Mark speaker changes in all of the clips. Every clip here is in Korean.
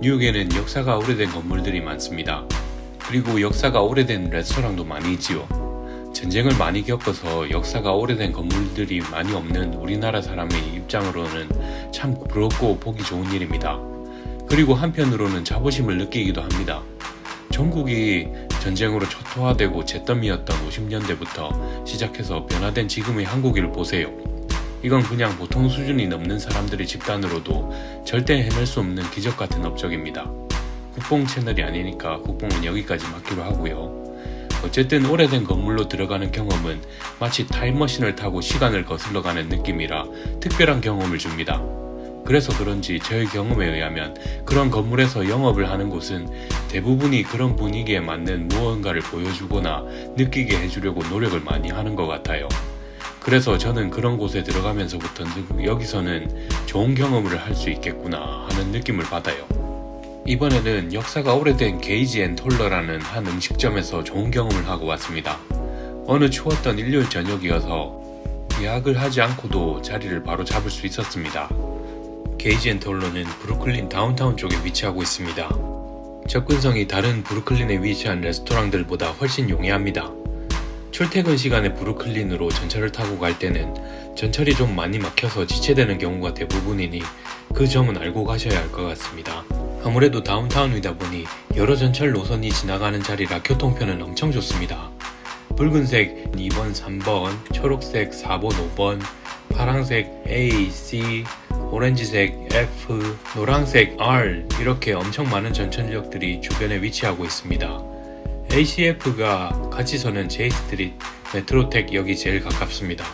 Speaker 1: 뉴욕에는 역사가 오래된 건물들이 많습니다. 그리고 역사가 오래된 레스토랑도 많이 있지요. 전쟁을 많이 겪어서 역사가 오래된 건물들이 많이 없는 우리나라 사람의 입장으로는 참 부럽고 보기 좋은 일입니다. 그리고 한편으로는 자부심을 느끼기도 합니다. 전국이 전쟁으로 초토화되고 잿더미였던 50년대부터 시작해서 변화된 지금의 한국을 보세요. 이건 그냥 보통 수준이 넘는 사람들의 집단으로도 절대 해낼 수 없는 기적같은 업적입니다. 국뽕 채널이 아니니까 국뽕은 여기까지 맡기로 하고요. 어쨌든 오래된 건물로 들어가는 경험은 마치 타임머신을 타고 시간을 거슬러가는 느낌이라 특별한 경험을 줍니다. 그래서 그런지 저의 경험에 의하면 그런 건물에서 영업을 하는 곳은 대부분이 그런 분위기에 맞는 무언가를 보여주거나 느끼게 해주려고 노력을 많이 하는 것 같아요. 그래서 저는 그런 곳에 들어가면서부터 여기서는 좋은 경험을 할 수 있겠구나 하는 느낌을 받아요. 이번에는 역사가 오래된 게이지 앤 톨러라는 한 음식점에서 좋은 경험을 하고 왔습니다. 어느 추웠던 일요일 저녁이어서 예약을 하지 않고도 자리를 바로 잡을 수 있었습니다. 게이지 앤 톨러는 브루클린 다운타운 쪽에 위치하고 있습니다. 접근성이 다른 브루클린에 위치한 레스토랑들보다 훨씬 용이합니다. 출퇴근 시간에 브루클린으로 전철을 타고 갈 때는 전철이 좀 많이 막혀서 지체되는 경우가 대부분이니 그 점은 알고 가셔야 할 것 같습니다. 아무래도 다운타운이다 보니 여러 전철 노선이 지나가는 자리라 교통편은 엄청 좋습니다. 붉은색 2번, 3번, 초록색 4번, 5번, 파란색 A, C, 오렌지색 F, 노란색 R 이렇게 엄청 많은 전철역들이 주변에 위치하고 있습니다. ACF가 같이 서는 J스트리트, 메트로텍역이 제일 가깝습니다.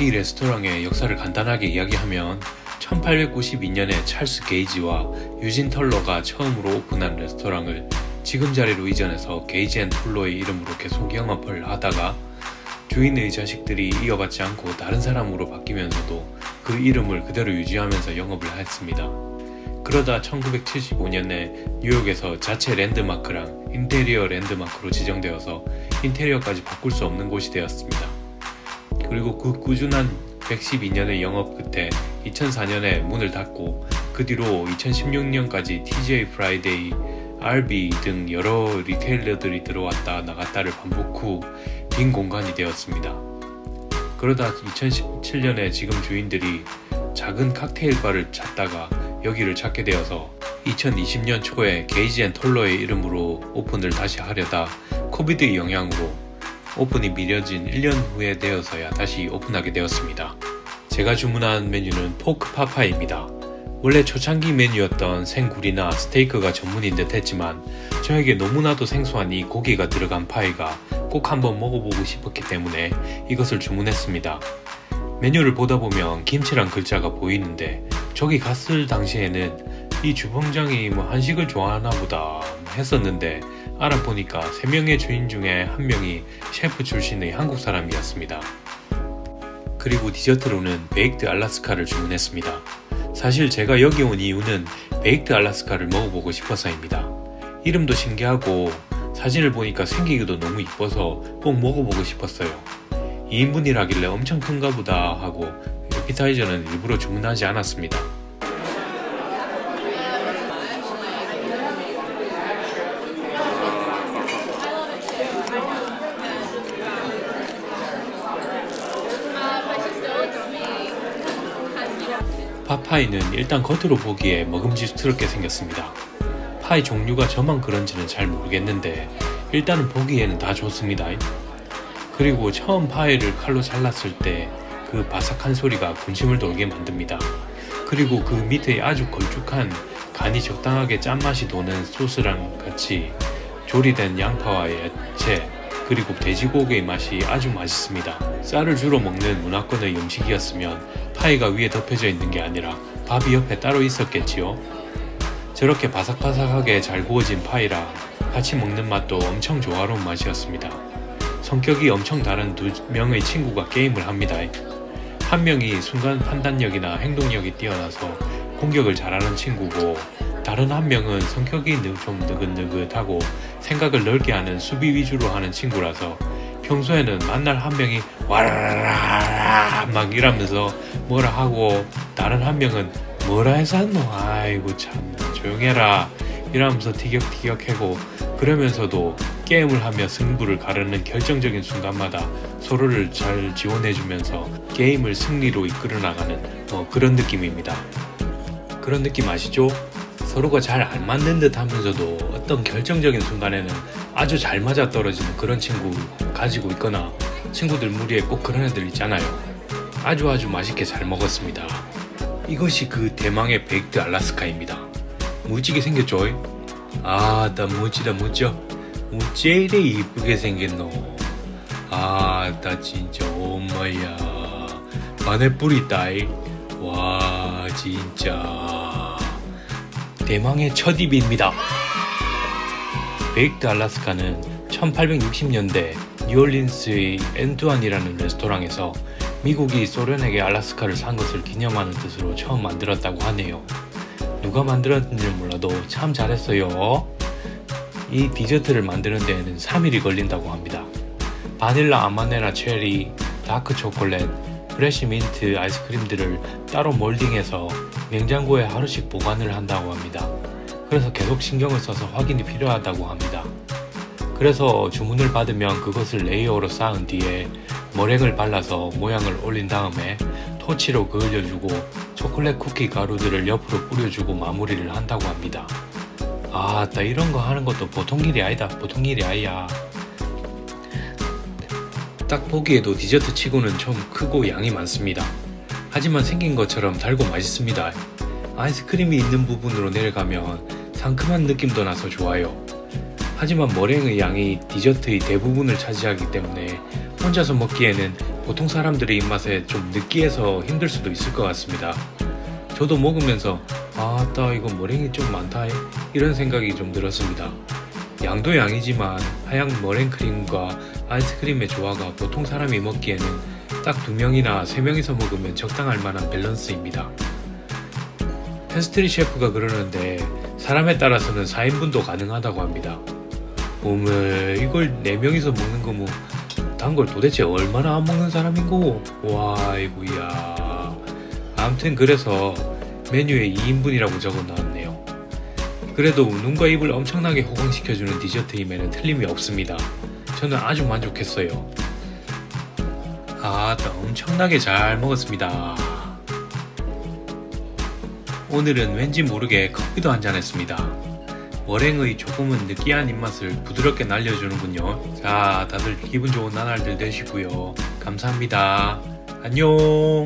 Speaker 1: 이 레스토랑의 역사를 간단하게 이야기하면 1892년에 찰스 게이지와 유진 털러가 처음으로 오픈한 레스토랑을 지금 자리로 이전해서 게이지 앤 톨러의 이름으로 계속 영업을 하다가 주인의 자식들이 이어받지 않고 다른 사람으로 바뀌면서도 그 이름을 그대로 유지하면서 영업을 했습니다. 그러다 1975년에 뉴욕에서 자체 랜드마크랑 인테리어 랜드마크로 지정되어서 인테리어까지 바꿀 수 없는 곳이 되었습니다. 그리고 그 꾸준한 112년의 영업 끝에 2004년에 문을 닫고 그 뒤로 2016년까지 TGI 프라이데이, RB 등 여러 리테일러들이 들어왔다 나갔다를 반복 후 빈 공간이 되었습니다. 그러다 2017년에 지금 주인들이 작은 칵테일 바를 찾다가 여기를 찾게 되어서 2020년 초에 게이지 앤 톨러의 이름으로 오픈을 다시 하려다 코비드 영향으로 오픈이 미뤄진 1년 후에 되어서야 다시 오픈하게 되었습니다. 제가 주문한 메뉴는 포크 파파이입니다. 원래 초창기 메뉴였던 생굴이나 스테이크가 전문인 듯 했지만 저에게 너무나도 생소한 이 고기가 들어간 파이가 꼭 한번 먹어보고 싶었기 때문에 이것을 주문했습니다. 메뉴를 보다 보면 김치란 글자가 보이는데 저기 갔을 당시에는 이 주방장이 한식을 좋아하나 보다 했었는데 알아보니까 3명의 주인 중에 1명이 셰프 출신의 한국 사람이었습니다. 그리고 디저트로는 베이크드 알라스카를 주문했습니다. 사실 제가 여기 온 이유는 베이크드 알라스카를 먹어보고 싶어서입니다. 이름도 신기하고 사진을 보니까 생기기도 너무 이뻐서 꼭 먹어보고 싶었어요. 2인분이라길래 엄청 큰가 보다 하고 에피타이저는 일부러 주문하지 않았습니다. 파파이는 일단 겉으로 보기에 먹음직스럽게 생겼습니다. 파이 종류가 저만 그런지는 잘 모르겠는데 일단은 보기에는 다 좋습니다. 그리고 처음 파이를 칼로 잘랐을 때 그 바삭한 소리가 군침을 돌게 만듭니다. 그리고 그 밑에 아주 걸쭉한 간이 적당하게 짠맛이 도는 소스랑 같이 조리된 양파와 야채 그리고 돼지고기의 맛이 아주 맛있습니다. 쌀을 주로 먹는 문화권의 음식이었으면 파이가 위에 덮여져 있는 게 아니라 밥이 옆에 따로 있었겠지요. 저렇게 바삭바삭하게 잘 구워진 파이랑 같이 먹는 맛도 엄청 조화로운 맛이었습니다. 성격이 엄청 다른 2명의 친구가 게임을 합니다. 한 명이 순간 판단력이나 행동력이 뛰어나서 공격을 잘하는 친구고 다른 한 명은 성격이 좀 느긋느긋하고 생각을 넓게 하는 수비 위주로 하는 친구라서 평소에는 만날 한 명이 와라라라 막 이러면서 뭐라 하고 다른 한 명은 뭐라 해서 안 노? 아이고 참 조용해라 이러면서 티격태격하고 그러면서도 게임을 하며 승부를 가르는 결정적인 순간마다 서로를 잘 지원해주면서 게임을 승리로 이끌어 나가는 그런 느낌입니다. 그런 느낌 아시죠? 서로가 잘 안 맞는 듯 하면서도 어떤 결정적인 순간에는 아주 잘 맞아떨어지는 그런 친구 가지고 있거나 친구들 무리에 꼭 그런 애들 있잖아요. 아주 맛있게 잘 먹었습니다. 이것이 그 대망의 베이크드 알라스카입니다. 무지게 생겼죠? 나 무지다 무지 이래 이쁘게 생겼노. 나 진짜 엄마야 반에 뿌리 따이. 와 진짜 대망의 첫 입입니다. 베이크드 알라스카는 1860년대 뉴올린스의 엔투안이라는 레스토랑에서 미국이 소련에게 알라스카를 산 것을 기념하는 뜻으로 처음 만들었다고 하네요. 누가 만들었는지 몰라도 참 잘했어요. 이 디저트를 만드는 데에는 3일이 걸린다고 합니다. 바닐라 아마네라 체리, 다크 초콜릿, 프레시 민트 아이스크림들을 따로 몰딩해서 냉장고에 하루씩 보관을 한다고 합니다. 그래서 계속 신경을 써서 확인이 필요하다고 합니다. 그래서 주문을 받으면 그것을 레이어로 쌓은 뒤에 머랭을 발라서 모양을 올린 다음에 토치로 그을려주고 초콜릿 쿠키 가루들을 옆으로 뿌려주고 마무리를 한다고 합니다. 나 이런 거 하는 것도 보통 일이 아니다. 보통 일이 아니야. 딱 보기에도 디저트 치고는 좀 크고 양이 많습니다. 하지만 생긴 것처럼 달고 맛있습니다. 아이스크림이 있는 부분으로 내려가면 상큼한 느낌도 나서 좋아요. 하지만 머랭의 양이 디저트의 대부분을 차지하기 때문에 혼자서 먹기에는 보통 사람들의 입맛에 좀 느끼해서 힘들 수도 있을 것 같습니다. 저도 먹으면서 이거 머랭이 좀 많다 이런 생각이 좀 들었습니다. 양도 양이지만 하얀 머랭크림과 아이스크림의 조화가 보통 사람이 먹기에는 딱 2명이나 3명이서 먹으면 적당할 만한 밸런스입니다. 패스트리 셰프가 그러는데 사람에 따라서는 4인분도 가능하다고 합니다. 이걸 4명이서 먹는 거 단 걸 도대체 얼마나 안 먹는 사람인고? 와 아이고야. 아무튼 그래서 메뉴에 2인분이라고 적어 나왔네요. 그래도 눈과 입을 엄청나게 호강시켜주는 디저트임에는 틀림이 없습니다. 저는 아주 만족했어요. 엄청나게 잘 먹었습니다. 오늘은 왠지 모르게 커피도 한잔 했습니다. 머랭의 조금은 느끼한 입맛을 부드럽게 날려주는군요. 자, 다들 기분 좋은 나날들 되시고요. 감사합니다. 안녕.